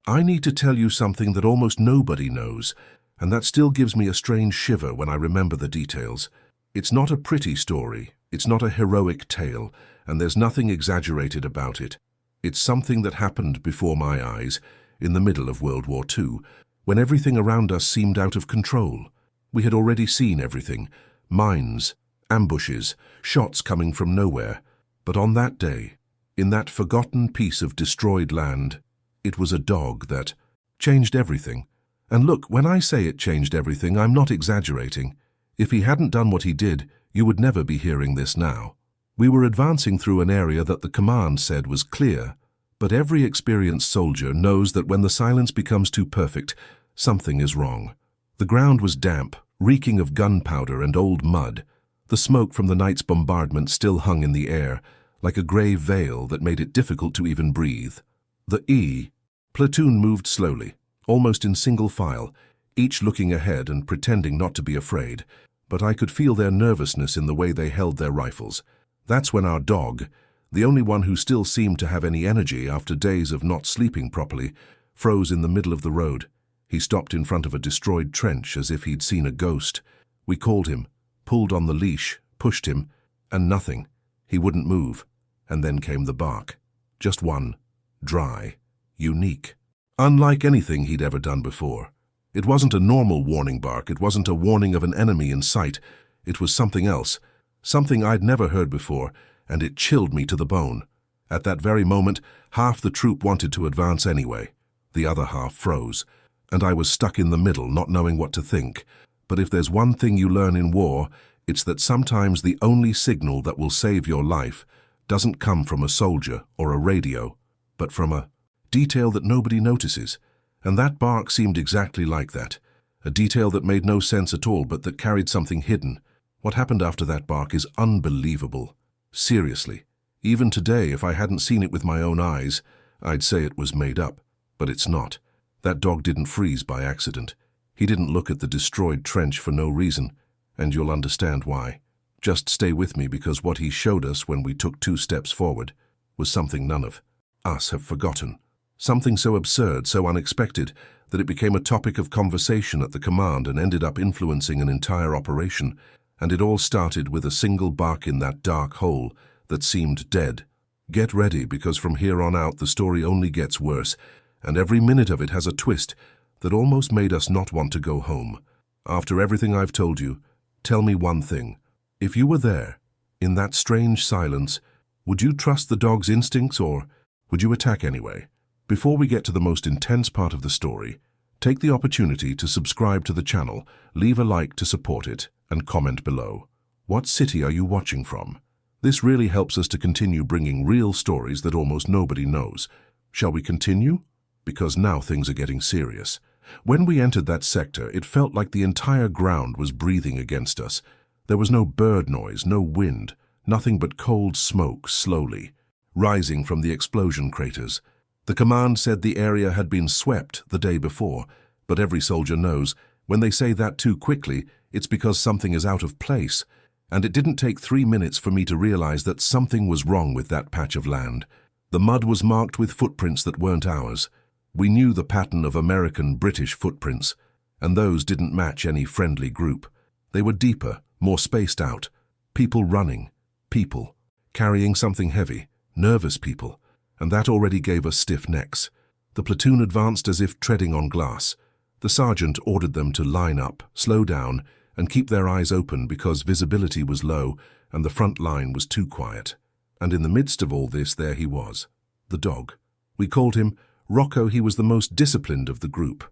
I need to tell you something that almost nobody knows, and that still gives me a strange shiver when I remember the details. It's not a pretty story, it's not a heroic tale, and there's nothing exaggerated about it. It's something that happened before my eyes, in the middle of World War II, when everything around us seemed out of control. We had already seen everything: mines, ambushes, shots coming from nowhere. But on that day, in that forgotten piece of destroyed land, it was a dog that changed everything. And look, when I say it changed everything, I'm not exaggerating. If he hadn't done what he did, you would never be hearing this now. We were advancing through an area that the command said was clear, but every experienced soldier knows that when the silence becomes too perfect, something is wrong. The ground was damp, reeking of gunpowder and old mud. The smoke from the night's bombardment still hung in the air, like a grey veil that made it difficult to even breathe. The platoon moved slowly, almost in single file, each looking ahead and pretending not to be afraid, but I could feel their nervousness in the way they held their rifles. That's when our dog, the only one who still seemed to have any energy after days of not sleeping properly, froze in the middle of the road. He stopped in front of a destroyed trench as if he'd seen a ghost. We called him, pulled on the leash, pushed him, and nothing. He wouldn't move. And then came the bark. Just one. Dry. Unique. Unlike anything he'd ever done before. It wasn't a normal warning bark. It wasn't a warning of an enemy in sight. It was something else. Something I'd never heard before, and it chilled me to the bone. At that very moment, half the troop wanted to advance anyway. The other half froze, and I was stuck in the middle, not knowing what to think. But if there's one thing you learn in war, it's that sometimes the only signal that will save your life doesn't come from a soldier or a radio, but from a detail that nobody notices. And that bark seemed exactly like that. A detail that made no sense at all, but that carried something hidden. What happened after that bark is unbelievable. Seriously. Even today, if I hadn't seen it with my own eyes, I'd say it was made up. But it's not. That dog didn't freeze by accident. He didn't look at the destroyed trench for no reason, and you'll understand why. Just stay with me, because what he showed us when we took 2 steps forward was something none of us have forgotten. Something so absurd, so unexpected, that it became a topic of conversation at the command and ended up influencing an entire operation. And it all started with a single bark in that dark hole that seemed dead. Get ready, because from here on out the story only gets worse, and every minute of it has a twist that almost made us not want to go home. After everything I've told you, tell me one thing. If you were there, in that strange silence, would you trust the dog's instincts, or would you attack anyway? Before we get to the most intense part of the story, take the opportunity to subscribe to the channel, leave a like to support it, and comment below. What city are you watching from? This really helps us to continue bringing real stories that almost nobody knows. Shall we continue? Because now things are getting serious. When we entered that sector, it felt like the entire ground was breathing against us. There was no bird noise, no wind, nothing but cold smoke slowly rising from the explosion craters. The command said the area had been swept the day before, but every soldier knows when they say that too quickly, it's because something is out of place. And it didn't take 3 minutes for me to realize that something was wrong with that patch of land. The mud was marked with footprints that weren't ours. We knew the pattern of American, British footprints, and those didn't match any friendly group. They were deeper, more spaced out. People running, people carrying something heavy, nervous people, and that already gave us stiff necks. The platoon advanced as if treading on glass. The sergeant ordered them to line up, slow down, and keep their eyes open because visibility was low and the front line was too quiet. And in the midst of all this, there he was, the dog. We called him Rocco. He was the most disciplined of the group.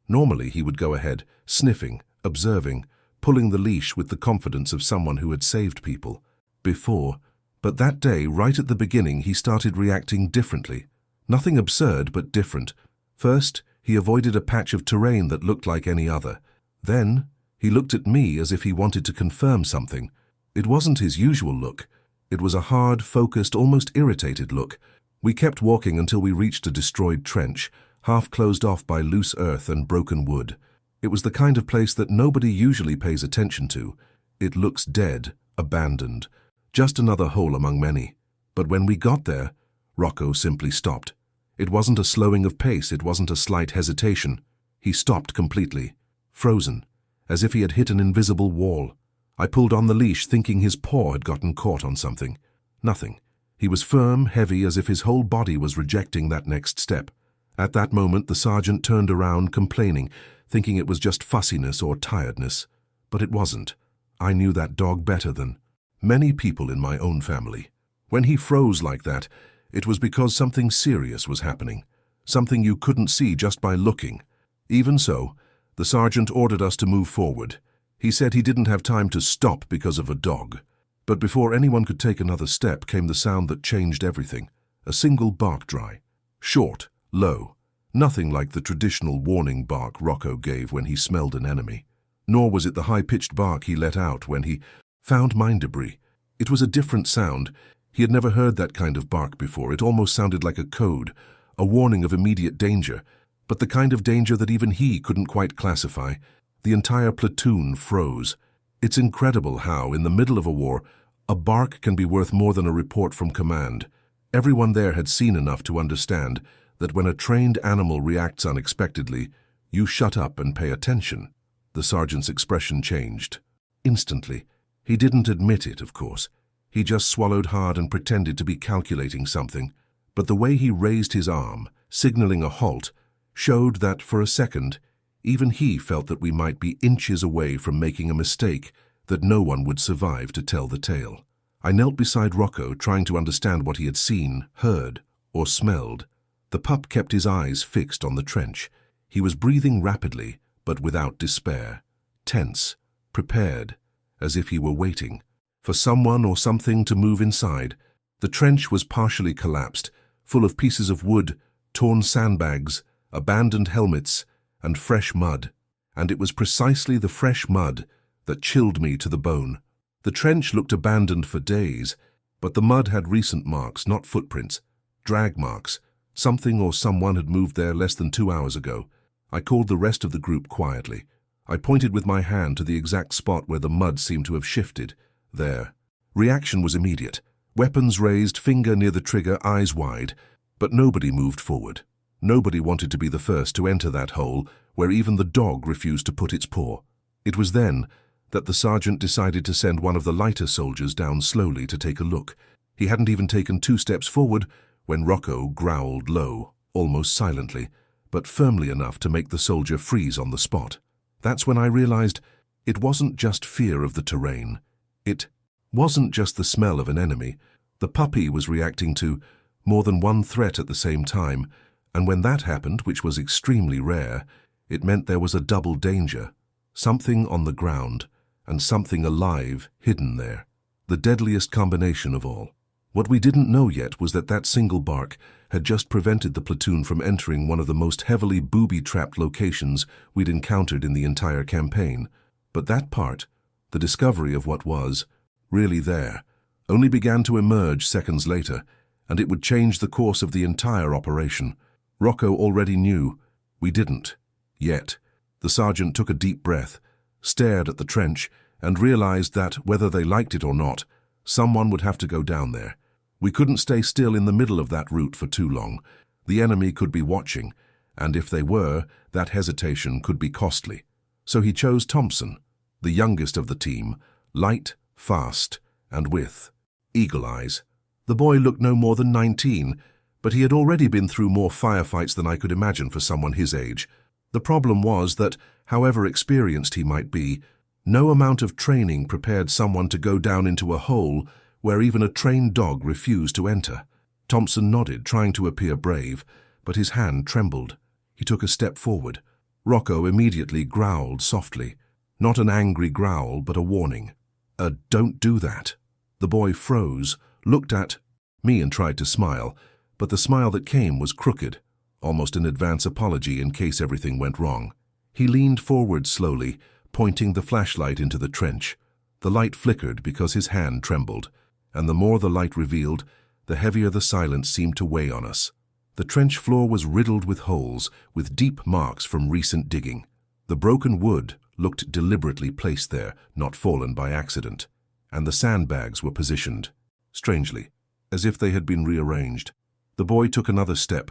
Normally he would go ahead, sniffing, observing, pulling the leash with the confidence of someone who had saved people before. But that day, right at the beginning, he started reacting differently. Nothing absurd, but different. First, he avoided a patch of terrain that looked like any other. Then, he looked at me as if he wanted to confirm something. It wasn't his usual look. It was a hard, focused, almost irritated look. We kept walking until we reached a destroyed trench, half closed off by loose earth and broken wood. It was the kind of place that nobody usually pays attention to. It looks dead, abandoned, just another hole among many. But when we got there, Rocco simply stopped. It wasn't a slowing of pace, it wasn't a slight hesitation. He stopped completely, frozen, as if he had hit an invisible wall. I pulled on the leash, thinking his paw had gotten caught on something. Nothing. He was firm, heavy, as if his whole body was rejecting that next step. At that moment, the sergeant turned around, complaining, thinking it was just fussiness or tiredness. But it wasn't. I knew that dog better than many people in my own family. When he froze like that, it was because something serious was happening, something you couldn't see just by looking. Even so, the sergeant ordered us to move forward. He said he didn't have time to stop because of a dog. But before anyone could take another step came the sound that changed everything. A single bark cry. Short, low. Nothing like the traditional warning bark Rocco gave when he smelled an enemy. Nor was it the high-pitched bark he let out when he found mine debris. It was a different sound. He had never heard that kind of bark before. It almost sounded like a code, a warning of immediate danger, but the kind of danger that even he couldn't quite classify. The entire platoon froze. It's incredible how, in the middle of a war, a bark can be worth more than a report from command. Everyone there had seen enough to understand that when a trained animal reacts unexpectedly, you shut up and pay attention. The sergeant's expression changed. Instantly. He didn't admit it, of course. He just swallowed hard and pretended to be calculating something. But the way he raised his arm, signaling a halt, showed that, for a second, even he felt that we might be inches away from making a mistake that no one would survive to tell the tale. I knelt beside Rocco, trying to understand what he had seen, heard, or smelled. The pup kept his eyes fixed on the trench. He was breathing rapidly, but without despair. Tense, prepared, as if he were waiting for someone or something to move inside. The trench was partially collapsed, full of pieces of wood, torn sandbags, abandoned helmets, and fresh mud. And it was precisely the fresh mud that chilled me to the bone. The trench looked abandoned for days, but the mud had recent marks, not footprints, drag marks. Something or someone had moved there less than 2 hours ago. I called the rest of the group quietly. I pointed with my hand to the exact spot where the mud seemed to have shifted. There. Reaction was immediate. Weapons raised, finger near the trigger, eyes wide. But nobody moved forward. Nobody wanted to be the first to enter that hole where even the dog refused to put its paw. It was then that the sergeant decided to send one of the lighter soldiers down slowly to take a look. He hadn't even taken 2 steps forward when Rocco growled low, almost silently, but firmly enough to make the soldier freeze on the spot. That's when I realized it wasn't just fear of the terrain. It wasn't just the smell of an enemy. The puppy was reacting to more than one threat at the same time, and when that happened, which was extremely rare, it meant there was a double danger. Something on the ground, and something alive hidden there. The deadliest combination of all. What we didn't know yet was that single bark had just prevented the platoon from entering one of the most heavily booby-trapped locations we'd encountered in the entire campaign. But that part, the discovery of what was really there, only began to emerge seconds later, and it would change the course of the entire operation. Rocco already knew. We didn't. Yet. The sergeant took a deep breath, stared at the trench, and realized that, whether they liked it or not, someone would have to go down there. We couldn't stay still in the middle of that route for too long. The enemy could be watching, and if they were, that hesitation could be costly. So he chose Thompson, the youngest of the team, light, fast, and with eagle eyes. The boy looked no more than 19, but he had already been through more firefights than I could imagine for someone his age. The problem was that, however experienced he might be, no amount of training prepared someone to go down into a hole where even a trained dog refused to enter. Thompson nodded, trying to appear brave, but his hand trembled. He took a step forward. Rocco immediately growled softly. Not an angry growl, but a warning. Don't do that. The boy froze, looked at me and tried to smile, but the smile that came was crooked, almost an advance apology in case everything went wrong. He leaned forward slowly, pointing the flashlight into the trench. The light flickered because his hand trembled, and the more the light revealed, the heavier the silence seemed to weigh on us. The trench floor was riddled with holes, with deep marks from recent digging. The broken wood looked deliberately placed there, not fallen by accident, and the sandbags were positioned, strangely, as if they had been rearranged. The boy took another step.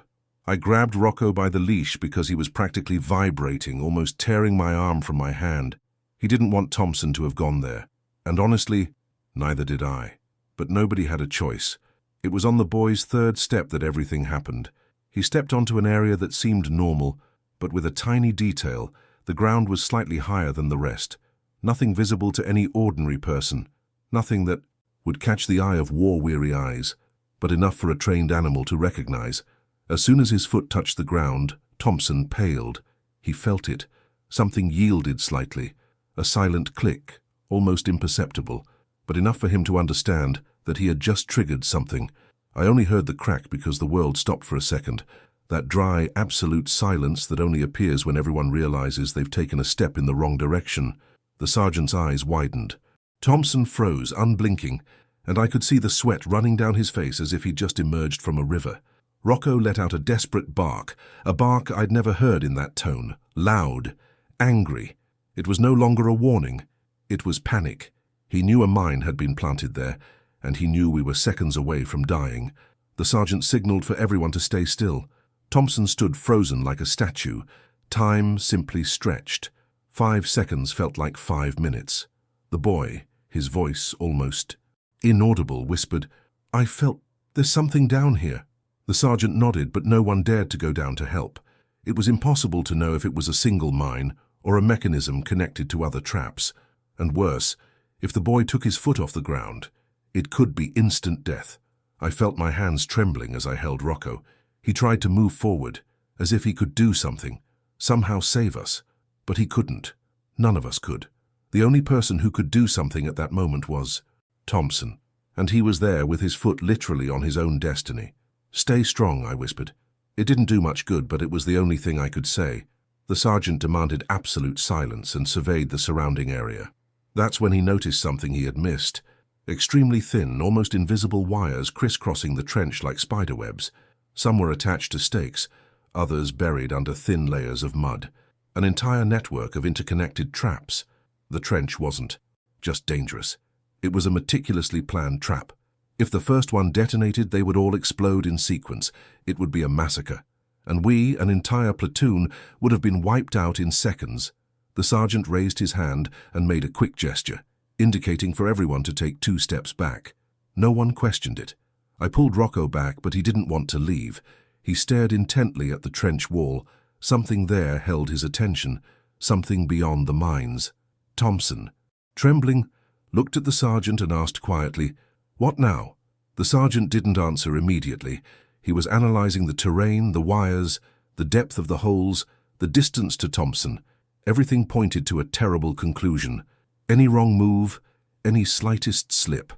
I grabbed Rocco by the leash because he was practically vibrating, almost tearing my arm from my hand. He didn't want Thompson to have gone there. And honestly, neither did I. But nobody had a choice. It was on the boy's third step that everything happened. He stepped onto an area that seemed normal, but with a tiny detail. The ground was slightly higher than the rest. Nothing visible to any ordinary person. Nothing that would catch the eye of war-weary eyes, but enough for a trained animal to recognize. As soon as his foot touched the ground, Thompson paled. He felt it. Something yielded slightly. A silent click, almost imperceptible, but enough for him to understand that he had just triggered something. I only heard the crack because the world stopped for a second. That dry, absolute silence that only appears when everyone realizes they've taken a step in the wrong direction. The sergeant's eyes widened. Thompson froze, unblinking, and I could see the sweat running down his face as if he'd just emerged from a river. Rocco let out a desperate bark, a bark I'd never heard in that tone. Loud, angry. It was no longer a warning. It was panic. He knew a mine had been planted there, and he knew we were seconds away from dying. The sergeant signaled for everyone to stay still. Thompson stood frozen like a statue. Time simply stretched. 5 seconds felt like 5 minutes. The boy, his voice almost inaudible, whispered, "I felt there's something down here." The sergeant nodded, but no one dared to go down to help. It was impossible to know if it was a single mine or a mechanism connected to other traps. And worse, if the boy took his foot off the ground, it could be instant death. I felt my hands trembling as I held Rocco. He tried to move forward, as if he could do something, somehow save us. But he couldn't. None of us could. The only person who could do something at that moment was Thompson. And he was there with his foot literally on his own destiny. "Stay strong," I whispered. It didn't do much good, but it was the only thing I could say. The sergeant demanded absolute silence and surveyed the surrounding area. That's when he noticed something he had missed. Extremely thin, almost invisible wires crisscrossing the trench like spiderwebs. Some were attached to stakes, others buried under thin layers of mud. An entire network of interconnected traps. The trench wasn't just dangerous. It was a meticulously planned trap. If the first one detonated, they would all explode in sequence. It would be a massacre. And we, an entire platoon, would have been wiped out in seconds. The sergeant raised his hand and made a quick gesture, indicating for everyone to take 2 steps back. No one questioned it. I pulled Rocco back, but he didn't want to leave. He stared intently at the trench wall. Something there held his attention, something beyond the mines. Thompson, trembling, looked at the sergeant and asked quietly, "What now?" The sergeant didn't answer immediately. He was analyzing the terrain, the wires, the depth of the holes, the distance to Thompson. Everything pointed to a terrible conclusion. Any wrong move, any slightest slip,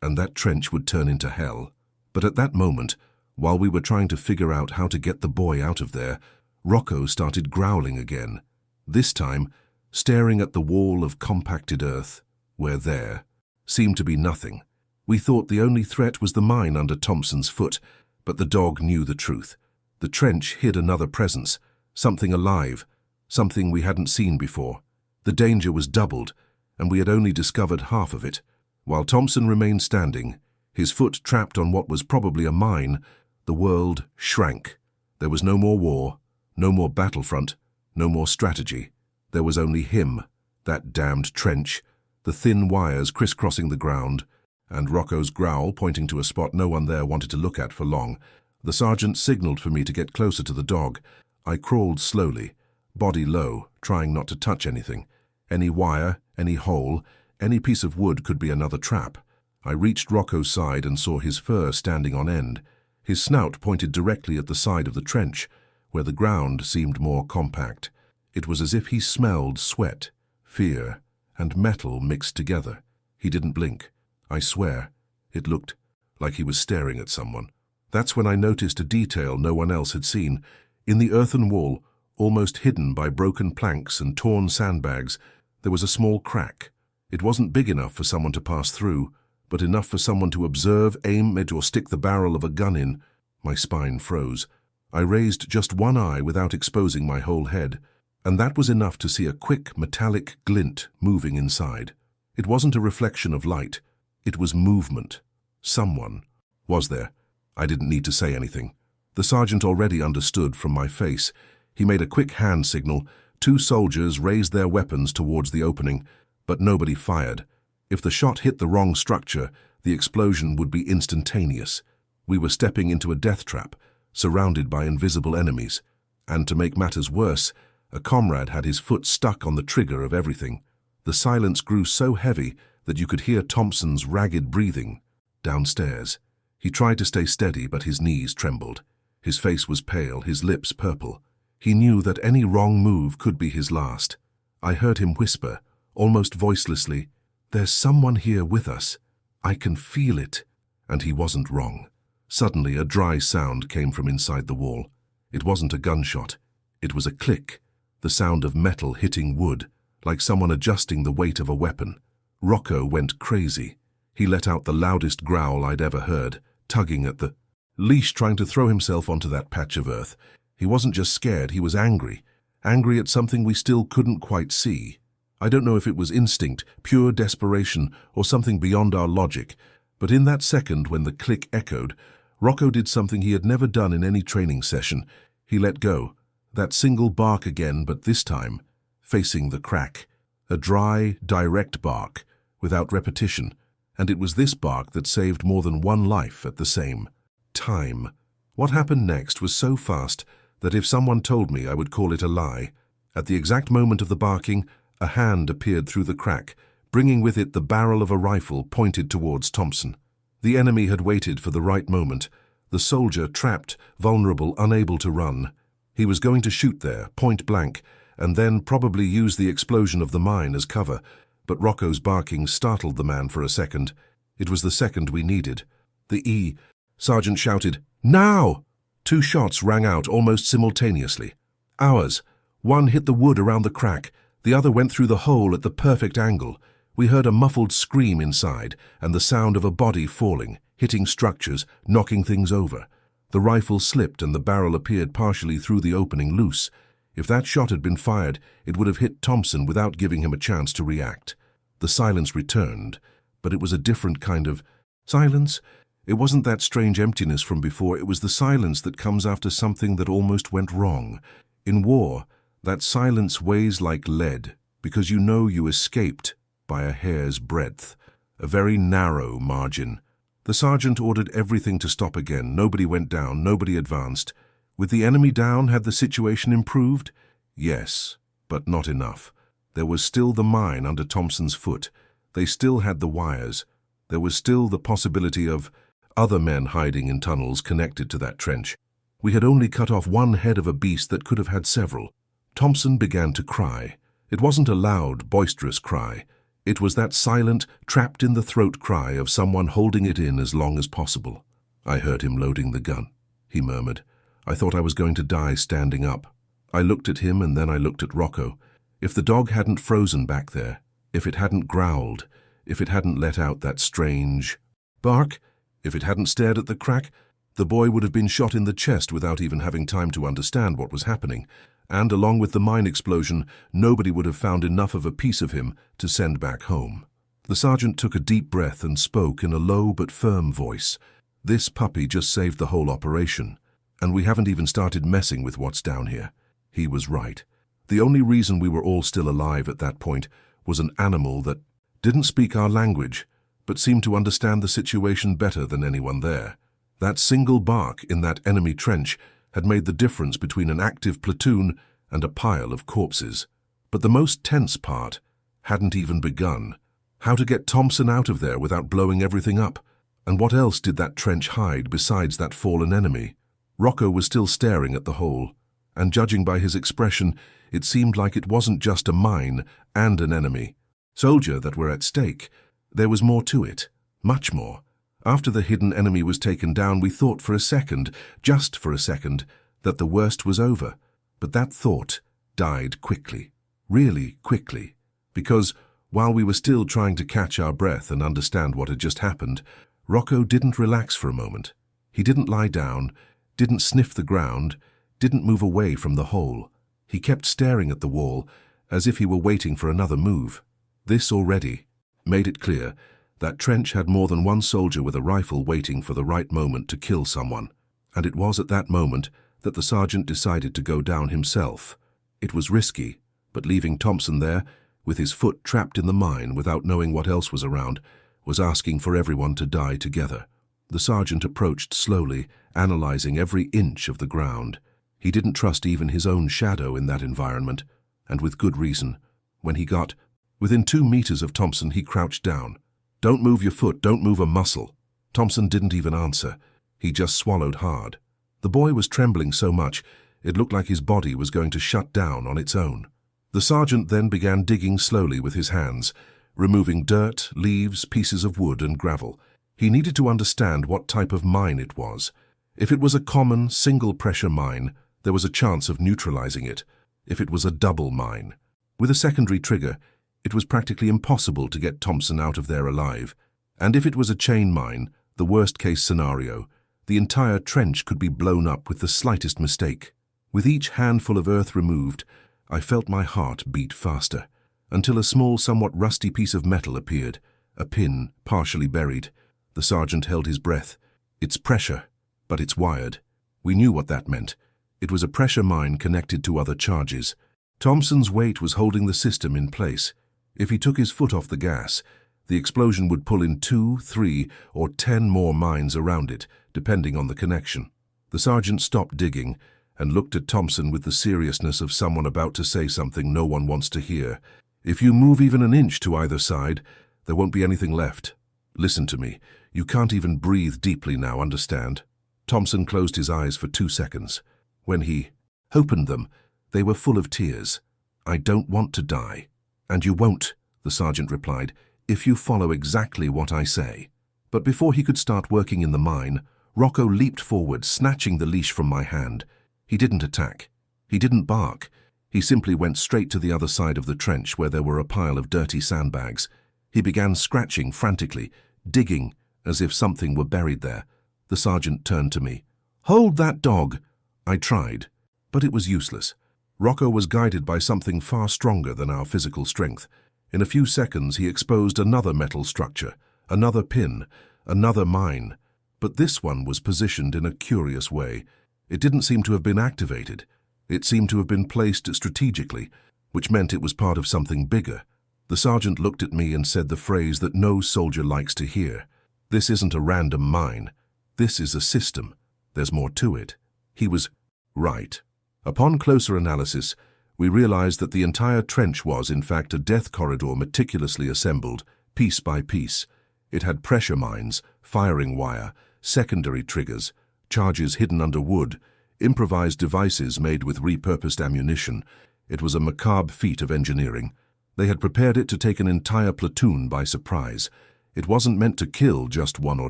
and that trench would turn into hell. But at that moment, while we were trying to figure out how to get the boy out of there, Rocco started growling again. This time, staring at the wall of compacted earth, where there seemed to be nothing. We thought the only threat was the mine under Thompson's foot, but the dog knew the truth. The trench hid another presence, something alive, something we hadn't seen before. The danger was doubled, and we had only discovered half of it. While Thompson remained standing, his foot trapped on what was probably a mine, the world shrank. There was no more war, no more battlefront, no more strategy. There was only him, that damned trench, the thin wires crisscrossing the ground, and Rocco's growl pointing to a spot no one there wanted to look at for long. The sergeant signaled for me to get closer to the dog. I crawled slowly, body low, trying not to touch anything. Any wire, any hole, any piece of wood could be another trap. I reached Rocco's side and saw his fur standing on end. His snout pointed directly at the side of the trench, where the ground seemed more compact. It was as if he smelled sweat, fear, and metal mixed together. He didn't blink. I swear, it looked like he was staring at someone. That's when I noticed a detail no one else had seen. In the earthen wall, almost hidden by broken planks and torn sandbags, there was a small crack. It wasn't big enough for someone to pass through, but enough for someone to observe, aim it, or stick the barrel of a gun in. My spine froze. I raised just one eye without exposing my whole head, and that was enough to see a quick metallic glint moving inside. It wasn't a reflection of light. It was movement. Someone was there. I didn't need to say anything. The sergeant already understood from my face. He made a quick hand signal. 2 soldiers raised their weapons towards the opening, but nobody fired. If the shot hit the wrong structure, the explosion would be instantaneous. We were stepping into a death trap, surrounded by invisible enemies. And to make matters worse, a comrade had his foot stuck on the trigger of everything. The silence grew so heavy that you could hear Thompson's ragged breathing downstairs. He tried to stay steady, but his knees trembled. His face was pale, his lips purple. He knew that any wrong move could be his last. I heard him whisper, almost voicelessly, "There's someone here with us. I can feel it." And he wasn't wrong. Suddenly, a dry sound came from inside the wall. It wasn't a gunshot. It was a click, the sound of metal hitting wood, like someone adjusting the weight of a weapon. Rocco went crazy. He let out the loudest growl I'd ever heard, tugging at the leash, trying to throw himself onto that patch of earth. He wasn't just scared, he was angry. Angry at something we still couldn't quite see. I don't know if it was instinct, pure desperation, or something beyond our logic, but in that second when the click echoed, Rocco did something he had never done in any training session. He let go. That single bark again, but this time facing the crack. A dry, direct bark, without repetition. And it was this bark that saved more than one life at the same time. What happened next was so fast that if someone told me, I would call it a lie. At the exact moment of the barking, a hand appeared through the crack, bringing with it the barrel of a rifle pointed towards Thompson. The enemy had waited for the right moment. The soldier, trapped, vulnerable, unable to run. He was going to shoot there, point blank, and then probably use the explosion of the mine as cover. But Rocco's barking startled the man for a second. It was the second we needed. The sergeant shouted, "Now!" 2 shots rang out almost simultaneously. Ours. One hit the wood around the crack. The other went through the hole at the perfect angle. We heard a muffled scream inside and the sound of a body falling, hitting structures, knocking things over. The rifle slipped and the barrel appeared partially through the opening loose. If that shot had been fired, it would have hit Thompson without giving him a chance to react. The silence returned, but it was a different kind of silence. It wasn't that strange emptiness from before, it was the silence that comes after something that almost went wrong. In war, that silence weighs like lead, because you know you escaped by a hair's breadth, a very narrow margin. The sergeant ordered everything to stop again. Nobody went down, nobody advanced. With the enemy down, had the situation improved? Yes, but not enough. There was still the mine under Thompson's foot. They still had the wires. There was still the possibility of other men hiding in tunnels connected to that trench. We had only cut off one head of a beast that could have had several. Thompson began to cry. It wasn't a loud, boisterous cry. It was that silent, trapped-in-the-throat cry of someone holding it in as long as possible. I heard him loading the gun. He murmured. I thought I was going to die standing up. I looked at him and then I looked at Rocco. If the dog hadn't frozen back there, if it hadn't growled, if it hadn't let out that strange bark, if it hadn't stared at the crack, the boy would have been shot in the chest without even having time to understand what was happening. And along with the mine explosion, nobody would have found enough of a piece of him to send back home. The sergeant took a deep breath and spoke in a low but firm voice. This puppy just saved the whole operation. And we haven't even started messing with what's down here. He was right. The only reason we were all still alive at that point was an animal that didn't speak our language, but seemed to understand the situation better than anyone there. That single bark in that enemy trench had made the difference between an active platoon and a pile of corpses. But the most tense part hadn't even begun. How to get Thompson out of there without blowing everything up? And what else did that trench hide besides that fallen enemy? Rocco was still staring at the hole, and judging by his expression, it seemed like it wasn't just a mine and an enemy soldier that were at stake. There was more to it, much more. After the hidden enemy was taken down, we thought for a second, just for a second, that the worst was over. But that thought died quickly, really quickly, because while we were still trying to catch our breath and understand what had just happened, Rocco didn't relax for a moment. He didn't lie down, didn't sniff the ground, didn't move away from the hole. He kept staring at the wall, as if he were waiting for another move. This already made it clear that trench had more than one soldier with a rifle waiting for the right moment to kill someone. And it was at that moment that the sergeant decided to go down himself. It was risky, but leaving Thompson there, with his foot trapped in the mine without knowing what else was around, was asking for everyone to die together. The sergeant approached slowly, analyzing every inch of the ground. He didn't trust even his own shadow in that environment, and with good reason. When he got within 2 meters of Thompson, he crouched down. "Don't move your foot, don't move a muscle." Thompson didn't even answer. He just swallowed hard. The boy was trembling so much, it looked like his body was going to shut down on its own. The sergeant then began digging slowly with his hands, removing dirt, leaves, pieces of wood and gravel. He needed to understand what type of mine it was. If it was a common, single-pressure mine, there was a chance of neutralizing it. If it was a double mine, with a secondary trigger, it was practically impossible to get Thompson out of there alive. And if it was a chain mine, the worst-case scenario, the entire trench could be blown up with the slightest mistake. With each handful of earth removed, I felt my heart beat faster, until a small, somewhat rusty piece of metal appeared, a pin partially buried. The sergeant held his breath. It's pressure, but it's wired. We knew what that meant. It was a pressure mine connected to other charges. Thompson's weight was holding the system in place. If he took his foot off the gas, the explosion would pull in 2, 3, or 10 more mines around it, depending on the connection. The sergeant stopped digging and looked at Thompson with the seriousness of someone about to say something no one wants to hear. "If you move even an inch to either side, there won't be anything left. Listen to me. You can't even breathe deeply now, understand?" Thompson closed his eyes for 2 seconds. When he opened them, they were full of tears. "I don't want to die." "And you won't," the sergeant replied, "if you follow exactly what I say." But before he could start working in the mine, Rocco leaped forward, snatching the leash from my hand. He didn't attack. He didn't bark. He simply went straight to the other side of the trench where there were a pile of dirty sandbags. He began scratching frantically, digging as if something were buried there. The sergeant turned to me. "Hold that dog!" I tried, but it was useless. Rocco was guided by something far stronger than our physical strength. In a few seconds, he exposed another metal structure, another pin, another mine. But this one was positioned in a curious way. It didn't seem to have been activated. It seemed to have been placed strategically, which meant it was part of something bigger. The sergeant looked at me and said the phrase that no soldier likes to hear. "This isn't a random mine. This is a system. There's more to it." He was right. Upon closer analysis, we realized that the entire trench was, in fact, a death corridor meticulously assembled, piece by piece. It had pressure mines, firing wire, secondary triggers, charges hidden under wood, improvised devices made with repurposed ammunition. It was a macabre feat of engineering. They had prepared it to take an entire platoon by surprise. It wasn't meant to kill just 1 or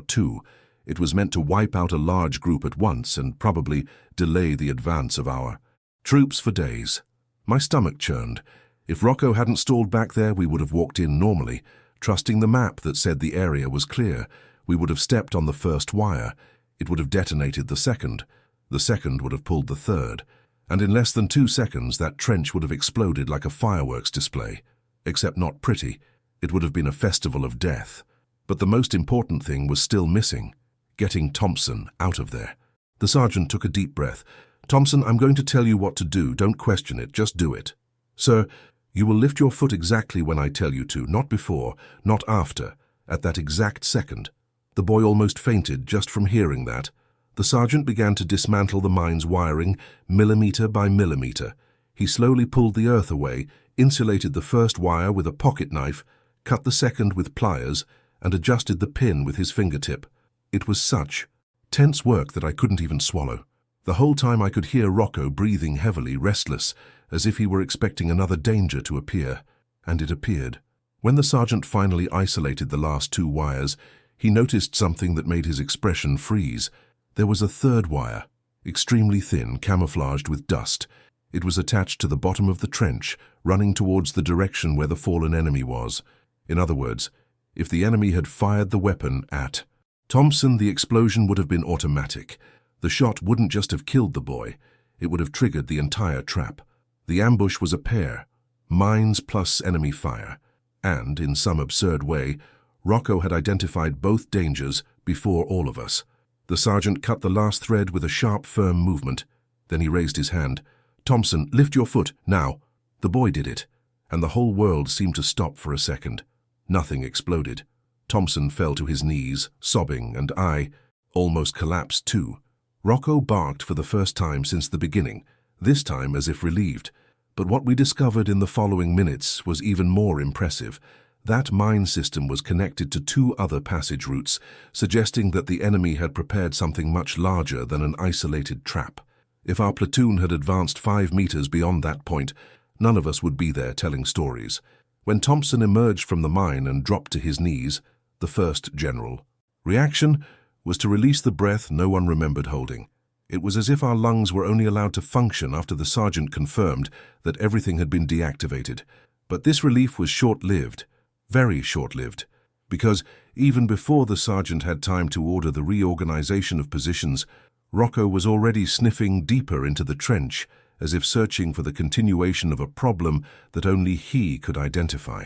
2. It was meant to wipe out a large group at once and probably delay the advance of our troops for days. My stomach churned. If Rocco hadn't stalled back there, we would have walked in normally, trusting the map that said the area was clear. We would have stepped on the first wire. It would have detonated the second. The second would have pulled the third. And in less than 2 seconds, that trench would have exploded like a fireworks display. Except not pretty. It would have been a festival of death. But the most important thing was still missing. Getting Thompson out of there. The sergeant took a deep breath. "Thompson, I'm going to tell you what to do. Don't question it. Just do it." "Sir, you will lift your foot exactly when I tell you to, not before, not after, at that exact second." The boy almost fainted just from hearing that. The sergeant began to dismantle the mine's wiring, millimeter by millimeter. He slowly pulled the earth away, insulated the first wire with a pocket knife, cut the second with pliers, and adjusted the pin with his fingertip. It was such tense work that I couldn't even swallow. The whole time I could hear Rocco breathing heavily, restless, as if he were expecting another danger to appear. And it appeared. When the sergeant finally isolated the last 2 wires, he noticed something that made his expression freeze. There was a third wire, extremely thin, camouflaged with dust. It was attached to the bottom of the trench, running towards the direction where the fallen enemy was. In other words, if the enemy had fired the weapon at Thompson, the explosion would have been automatic. The shot wouldn't just have killed the boy, it would have triggered the entire trap. The ambush was a pair, mines plus enemy fire. And, in some absurd way, Rocco had identified both dangers before all of us. The sergeant cut the last thread with a sharp, firm movement. Then he raised his hand. "Thompson, lift your foot, now." The boy did it, and the whole world seemed to stop for a second. Nothing exploded. Thompson fell to his knees, sobbing, and I almost collapsed too. Rocco barked for the first time since the beginning, this time as if relieved. But what we discovered in the following minutes was even more impressive. That mine system was connected to 2 other passage routes, suggesting that the enemy had prepared something much larger than an isolated trap. If our platoon had advanced 5 meters beyond that point, none of us would be there telling stories. When Thompson emerged from the mine and dropped to his knees, the first general reaction was to release the breath no one remembered holding. It was as if our lungs were only allowed to function after the sergeant confirmed that everything had been deactivated. But this relief was short-lived. Very short-lived, because even before the sergeant had time to order the reorganization of positions, Rocco was already sniffing deeper into the trench, as if searching for the continuation of a problem that only he could identify.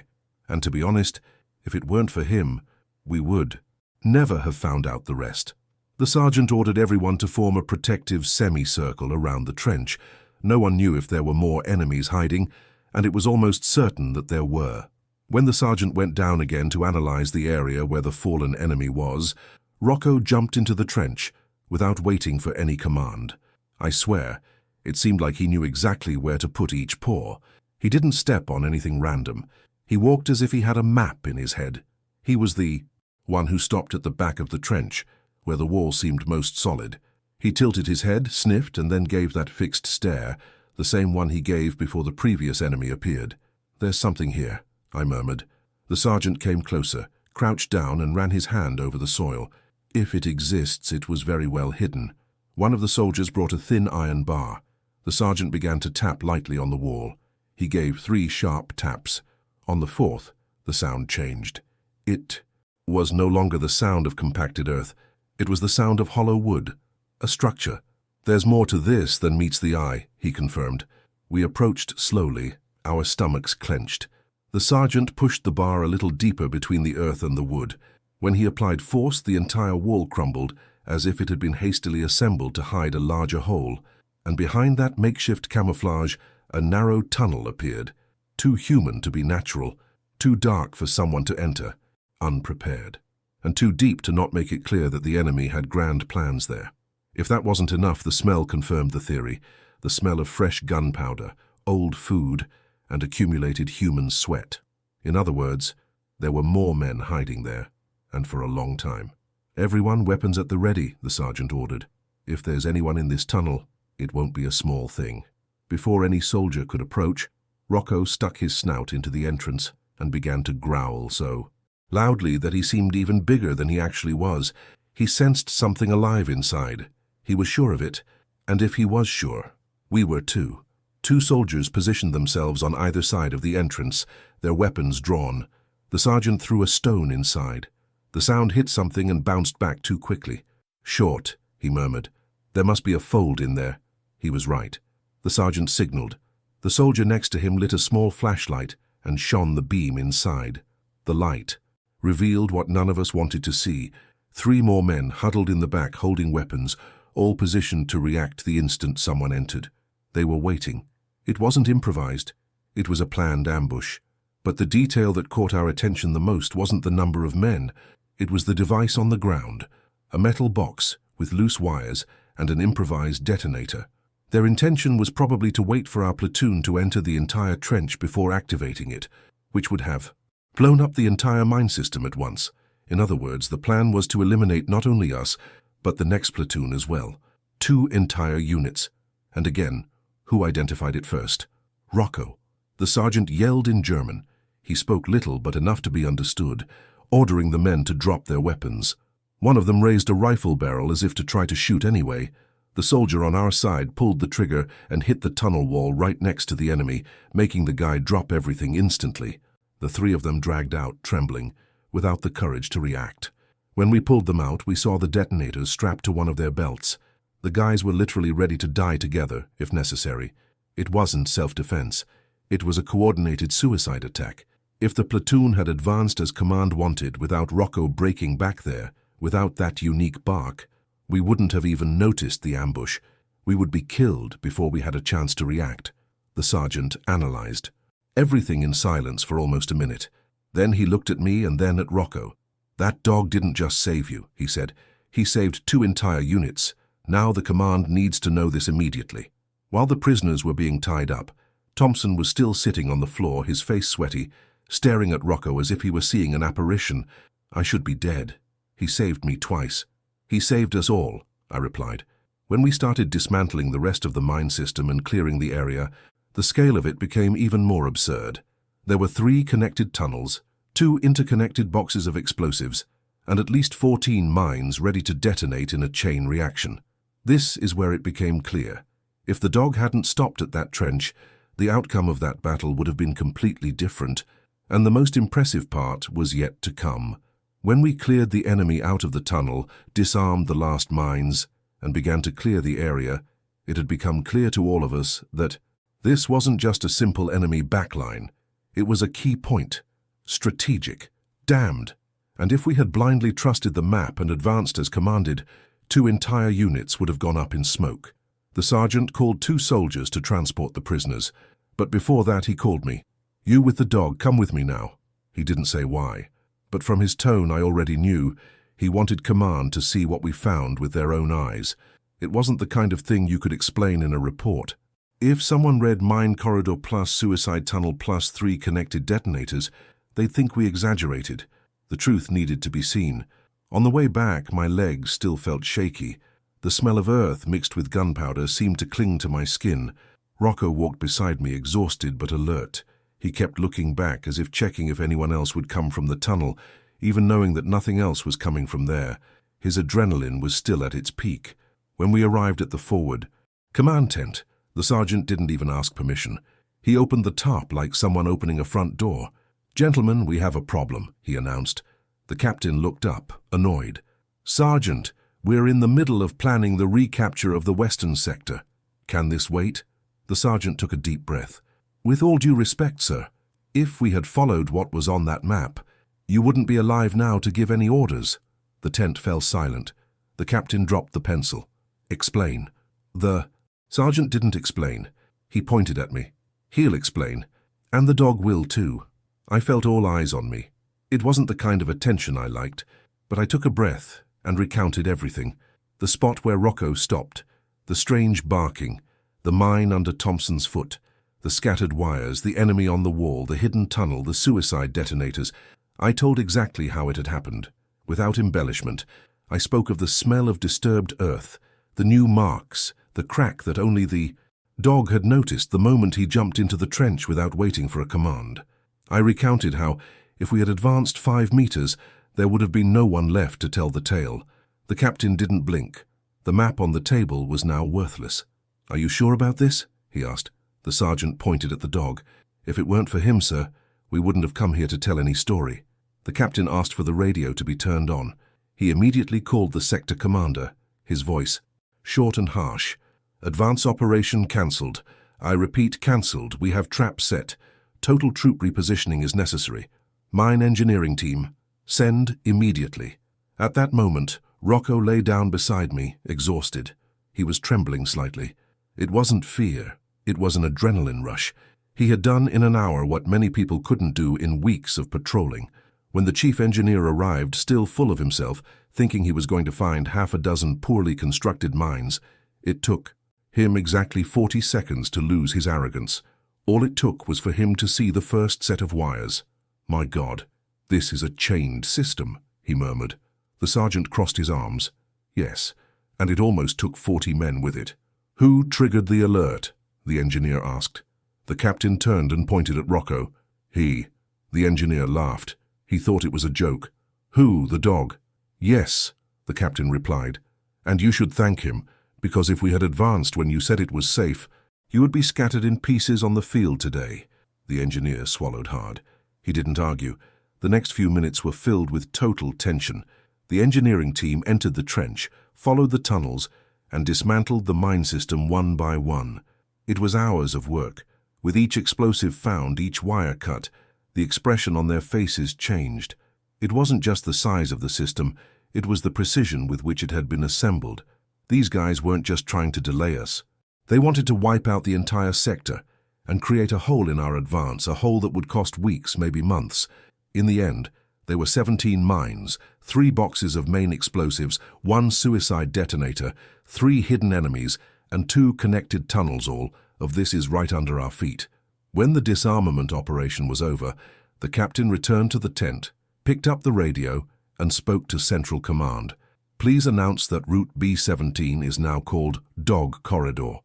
And to be honest, if it weren't for him, we would never have found out the rest. The sergeant ordered everyone to form a protective semicircle around the trench. No one knew if there were more enemies hiding, and it was almost certain that there were. When the sergeant went down again to analyze the area where the fallen enemy was, Rocco jumped into the trench without waiting for any command. I swear, it seemed like he knew exactly where to put each paw. He didn't step on anything random. He walked as if he had a map in his head. He was the one who stopped at the back of the trench, where the wall seemed most solid. He tilted his head, sniffed, and then gave that fixed stare, the same one he gave before the previous enemy appeared. "There's something here," I murmured. The sergeant came closer, crouched down, and ran his hand over the soil. If it exists, it was very well hidden. One of the soldiers brought a thin iron bar. The sergeant began to tap lightly on the wall. He gave 3 sharp taps. On the 4th, the sound changed. It was no longer the sound of compacted earth. It was the sound of hollow wood, a structure. "There's more to this than meets the eye," he confirmed. We approached slowly, our stomachs clenched. The sergeant pushed the bar a little deeper between the earth and the wood. When he applied force, the entire wall crumbled, as if it had been hastily assembled to hide a larger hole. And behind that makeshift camouflage, a narrow tunnel appeared. Too human to be natural, too dark for someone to enter, unprepared, and too deep to not make it clear that the enemy had grand plans there. If that wasn't enough, the smell confirmed the theory. The smell of fresh gunpowder, old food, and accumulated human sweat. In other words, there were more men hiding there, and for a long time. "Everyone, weapons at the ready," the sergeant ordered. "If there's anyone in this tunnel, it won't be a small thing." Before any soldier could approach, Rocco stuck his snout into the entrance and began to growl so loudly that he seemed even bigger than he actually was. He sensed something alive inside. He was sure of it, and if he was sure, we were too. 2 soldiers positioned themselves on either side of the entrance, their weapons drawn. The sergeant threw a stone inside. The sound hit something and bounced back too quickly. "Short," he murmured. "There must be a fold in there." He was right. The sergeant signaled. The soldier next to him lit a small flashlight and shone the beam inside. The light revealed what none of us wanted to see. 3 more men huddled in the back holding weapons, all positioned to react the instant someone entered. They were waiting. It wasn't improvised. It was a planned ambush. But the detail that caught our attention the most wasn't the number of men. It was the device on the ground, a metal box with loose wires and an improvised detonator. Their intention was probably to wait for our platoon to enter the entire trench before activating it, which would have blown up the entire mine system at once. In other words, the plan was to eliminate not only us, but the next platoon as well. 2 entire units. And again, who identified it first? Rocco. The sergeant yelled in German. He spoke little but enough to be understood, ordering the men to drop their weapons. One of them raised a rifle barrel as if to try to shoot anyway. The soldier on our side pulled the trigger and hit the tunnel wall right next to the enemy, making the guy drop everything instantly. The 3 of them dragged out, trembling, without the courage to react. When we pulled them out, we saw the detonators strapped to one of their belts. The guys were literally ready to die together, if necessary. It wasn't self-defense. It was a coordinated suicide attack. If the platoon had advanced as command wanted without Rocco breaking back there, without that unique bark, We wouldn't have even noticed the ambush. We would be killed before we had a chance to react. The sergeant analyzed everything in silence for almost a minute. Then he looked at me and then at Rocco. "That dog didn't just save you," he said. "He saved 2 entire units. Now the command needs to know this immediately." While the prisoners were being tied up, Thompson was still sitting on the floor, his face sweaty, staring at Rocco as if he were seeing an apparition. "I should be dead. He saved me twice." "He saved us all," I replied. When we started dismantling the rest of the mine system and clearing the area, the scale of it became even more absurd. There were 3 connected tunnels, 2 interconnected boxes of explosives, and at least 14 mines ready to detonate in a chain reaction. This is where it became clear. If the dog hadn't stopped at that trench, the outcome of that battle would have been completely different, and the most impressive part was yet to come. When we cleared the enemy out of the tunnel, disarmed the last mines, and began to clear the area, it had become clear to all of us that this wasn't just a simple enemy backline. It was a key point. Strategic. Damned. And if we had blindly trusted the map and advanced as commanded, 2 entire units would have gone up in smoke. The sergeant called 2 soldiers to transport the prisoners, but before that he called me. "You with the dog, come with me now." He didn't say why, but from his tone I already knew he wanted command to see what we found with their own eyes. It wasn't the kind of thing you could explain in a report. If someone read Mine Corridor plus Suicide Tunnel plus 3 connected detonators, they'd think we exaggerated. The truth needed to be seen. On the way back, my legs still felt shaky. The smell of earth mixed with gunpowder seemed to cling to my skin. Rocco walked beside me, exhausted but alert. He kept looking back as if checking if anyone else would come from the tunnel, even knowing that nothing else was coming from there. His adrenaline was still at its peak. When we arrived at the forward command tent, the sergeant didn't even ask permission. He opened the top like someone opening a front door. "Gentlemen, we have a problem," he announced. The captain looked up, annoyed. "Sergeant, we're in the middle of planning the recapture of the western sector. Can this wait?" The sergeant took a deep breath. "With all due respect, sir, if we had followed what was on that map, you wouldn't be alive now to give any orders." The tent fell silent. The captain dropped the pencil. "Explain." The sergeant didn't explain. He pointed at me. "He'll explain. And the dog will too." I felt all eyes on me. It wasn't the kind of attention I liked, but I took a breath and recounted everything. The spot where Rocco stopped, the strange barking, the mine under Thompson's foot, the scattered wires, the enemy on the wall, the hidden tunnel, the suicide detonators. I told exactly how it had happened. Without embellishment, I spoke of the smell of disturbed earth, the new marks, the crack that only the dog had noticed the moment he jumped into the trench without waiting for a command. I recounted how, if we had advanced 5 meters, there would have been no one left to tell the tale. The captain didn't blink. The map on the table was now worthless. "Are you sure about this?" he asked. The sergeant pointed at the dog. "If it weren't for him, sir, we wouldn't have come here to tell any story." The captain asked for the radio to be turned on. He immediately called the sector commander, his voice short and harsh. "Advance operation cancelled. I repeat, cancelled. We have traps set. Total troop repositioning is necessary. Mine engineering team, send immediately." At that moment, Rocco lay down beside me, exhausted. He was trembling slightly. It wasn't fear. It was an adrenaline rush. He had done in an hour what many people couldn't do in weeks of patrolling. When the chief engineer arrived, still full of himself, thinking he was going to find half a dozen poorly constructed mines, it took him exactly 40 seconds to lose his arrogance. All it took was for him to see the first set of wires. "My God, this is a chained system," he murmured. The sergeant crossed his arms. "Yes, and it almost took 40 men with it." "Who triggered the alert?" the engineer asked. The captain turned and pointed at Rocco. "He." The engineer laughed. He thought it was a joke. "Who, the dog?" "Yes," the captain replied. "And you should thank him, because if we had advanced when you said it was safe, you would be scattered in pieces on the field today." The engineer swallowed hard. He didn't argue. The next few minutes were filled with total tension. The engineering team entered the trench, followed the tunnels, and dismantled the mine system one by one. It was hours of work. With each explosive found, each wire cut, the expression on their faces changed. It wasn't just the size of the system, It was the precision with which it had been assembled. These guys weren't just trying to delay us. They wanted to wipe out the entire sector and create a hole in our advance, a hole that would cost weeks, maybe months. In the end, there were 17 mines, 3 boxes of main explosives, 1 suicide detonator, 3 hidden enemies, and 2 connected tunnels. All of this is right under our feet. When the disarmament operation was over, the captain returned to the tent, picked up the radio, and spoke to Central Command. Please announce that Route B-17 is now called Dog Corridor.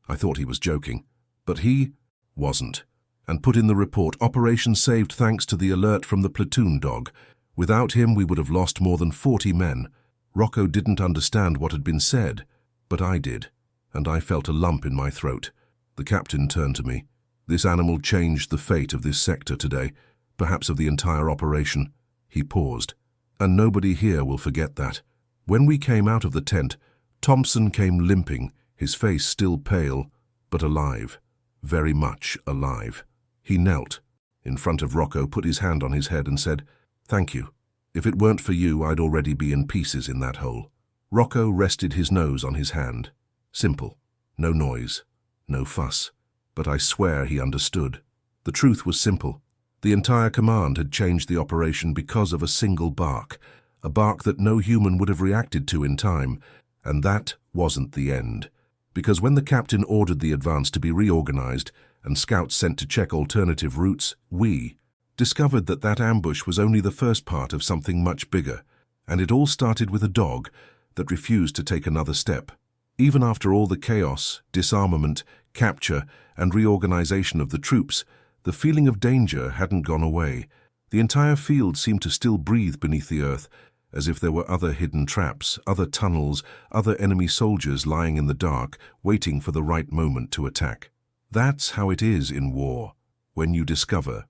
I thought he was joking, but he wasn't, and put in the report, operation saved thanks to the alert from the platoon dog. Without him, we would have lost more than 40 men. Rocco didn't understand what had been said, but I did, and I felt a lump in my throat. The captain turned to me. This animal changed the fate of this sector today, perhaps of the entire operation. He paused. And nobody here will forget that. When we came out of the tent, Thompson came limping, his face still pale, but alive, very much alive. He knelt in front of Rocco, put his hand on his head and said, "Thank you. If it weren't for you, I'd already be in pieces in that hole." Rocco rested his nose on his hand. Simple. No noise. No fuss. But I swear he understood. The truth was simple. The entire command had changed the operation because of a single bark, a bark that no human would have reacted to in time, and that wasn't the end. Because when the captain ordered the advance to be reorganized and scouts sent to check alternative routes, we discovered that that ambush was only the first part of something much bigger, and it all started with a dog that refused to take another step. Even after all the chaos, disarmament, capture, and reorganization of the troops, the feeling of danger hadn't gone away. The entire field seemed to still breathe beneath the earth, as if there were other hidden traps, other tunnels, other enemy soldiers lying in the dark, waiting for the right moment to attack. That's how it is in war. When you discover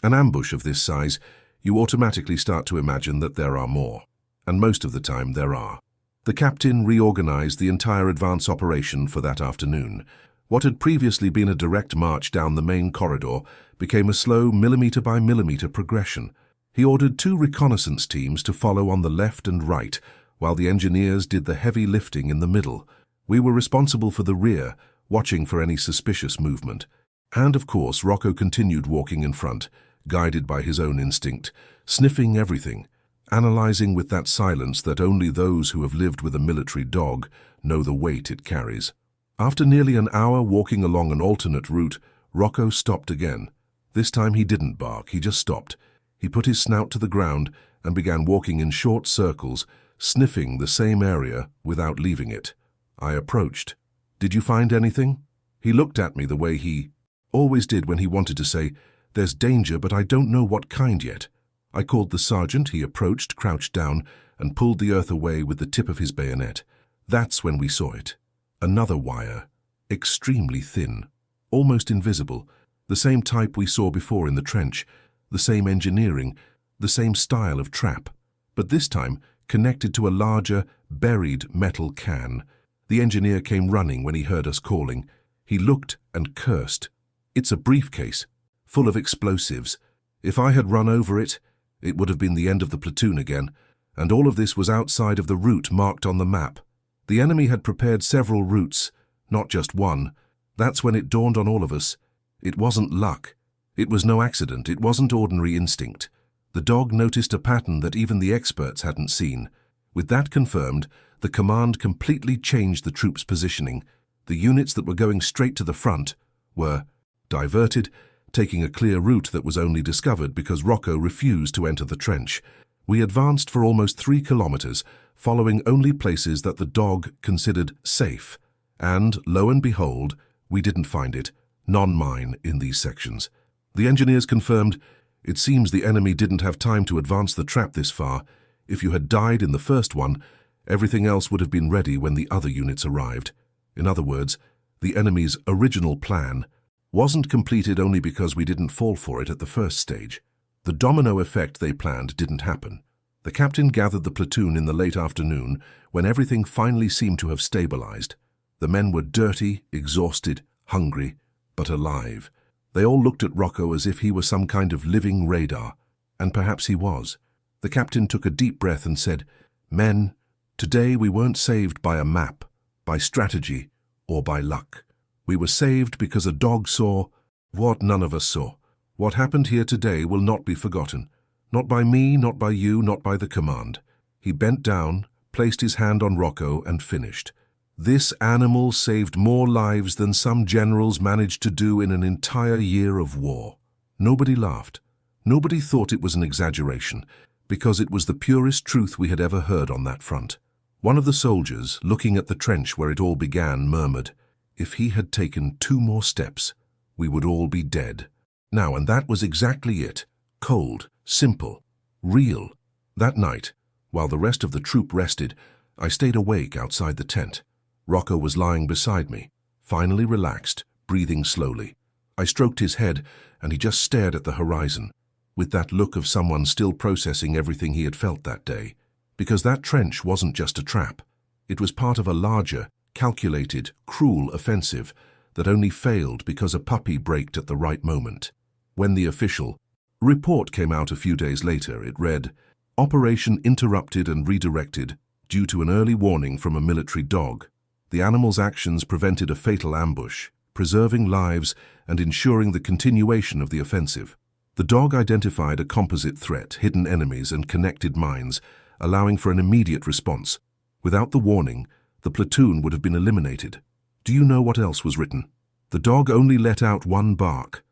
an ambush of this size, you automatically start to imagine that there are more. And most of the time there are. The captain reorganized the entire advance operation for that afternoon. What had previously been a direct march down the main corridor became a slow millimeter-by-millimeter progression. He ordered 2 reconnaissance teams to follow on the left and right, while the engineers did the heavy lifting in the middle. We were responsible for the rear, watching for any suspicious movement. And of course, Rocco continued walking in front, guided by his own instinct, sniffing everything, analyzing with that silence that only those who have lived with a military dog know the weight it carries. After nearly an hour walking along an alternate route, Rocco stopped again. This time he didn't bark, he just stopped. He put his snout to the ground and began walking in short circles, sniffing the same area without leaving it. I approached. "Did you find anything?" He looked at me the way he always did when he wanted to say, "There's danger, but I don't know what kind yet." I called the sergeant. He approached, crouched down, and pulled the earth away with the tip of his bayonet. That's when we saw it. Another wire, extremely thin, almost invisible, the same type we saw before in the trench, the same engineering, the same style of trap, but this time connected to a larger, buried metal can. The engineer came running when he heard us calling. He looked and cursed. "It's a briefcase, full of explosives. If I had run over it, it would have been the end of the platoon again, and all of this was outside of the route marked on the map. The enemy had prepared several routes, not just one. That's when it dawned on all of us. It wasn't luck. It was no accident. It wasn't ordinary instinct. The dog noticed a pattern that even the experts hadn't seen. With that confirmed, the command completely changed the troops' positioning. The units that were going straight to the front were diverted, taking a clear route that was only discovered because Rocco refused to enter the trench. We advanced for almost 3 kilometers, following only places that the dog considered safe. And, lo and behold, we didn't find it, non-mine, in these sections. The engineers confirmed, "It seems the enemy didn't have time to advance the trap this far. If you had died in the first one, everything else would have been ready when the other units arrived." In other words, the enemy's original plan wasn't completed only because we didn't fall for it at the first stage. The domino effect they planned didn't happen. The captain gathered the platoon in the late afternoon when everything finally seemed to have stabilized. The men were dirty, exhausted, hungry, but alive. They all looked at Rocco as if he were some kind of living radar, and perhaps he was. The captain took a deep breath and said, Men, today we weren't saved by a map, by strategy, or by luck. We were saved because a dog saw what none of us saw. What happened here today will not be forgotten. Not by me, not by you, not by the command. He bent down, placed his hand on Rocco, and finished. This animal saved more lives than some generals managed to do in an entire year of war. Nobody laughed. Nobody thought it was an exaggeration, because it was the purest truth we had ever heard on that front. One of the soldiers, looking at the trench where it all began, murmured, "If he had taken 2 more steps, we would all be dead." Now, and that was exactly it. Cold, simple, real. That night, while the rest of the troop rested, I stayed awake outside the tent. Rocco was lying beside me, finally relaxed, breathing slowly. I stroked his head, and he just stared at the horizon, with that look of someone still processing everything he had felt that day. Because that trench wasn't just a trap. It was part of a larger, calculated, cruel offensive that only failed because a puppy braked at the right moment. When the official report came out a few days later, it read, "Operation interrupted and redirected due to an early warning from a military dog. The animal's actions prevented a fatal ambush, preserving lives and ensuring the continuation of the offensive. The dog identified a composite threat, hidden enemies, and connected mines, allowing for an immediate response. Without the warning, the platoon would have been eliminated." Do you know what else was written? The dog only let out one bark.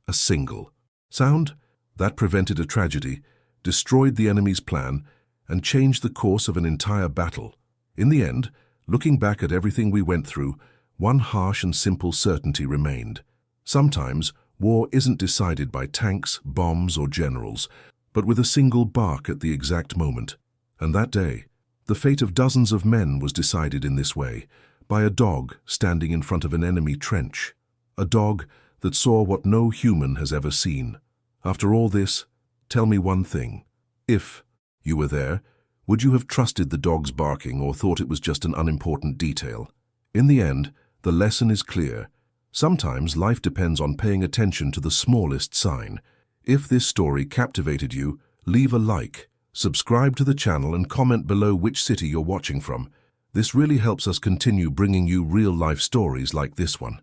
A single sound. That prevented a tragedy, destroyed the enemy's plan, and changed the course of an entire battle. In the end, looking back at everything we went through, one harsh and simple certainty remained. Sometimes, war isn't decided by tanks, bombs, or generals, but with a single bark at the exact moment. And that day, the fate of dozens of men was decided in this way, by a dog standing in front of an enemy trench. A dog that saw what no human has ever seen. After all this, tell me one thing. If you were there, would you have trusted the dog's barking or thought it was just an unimportant detail? In the end, the lesson is clear. Sometimes life depends on paying attention to the smallest sign. If this story captivated you, leave a like, subscribe to the channel, and comment below which city you're watching from. This really helps us continue bringing you real-life stories like this one.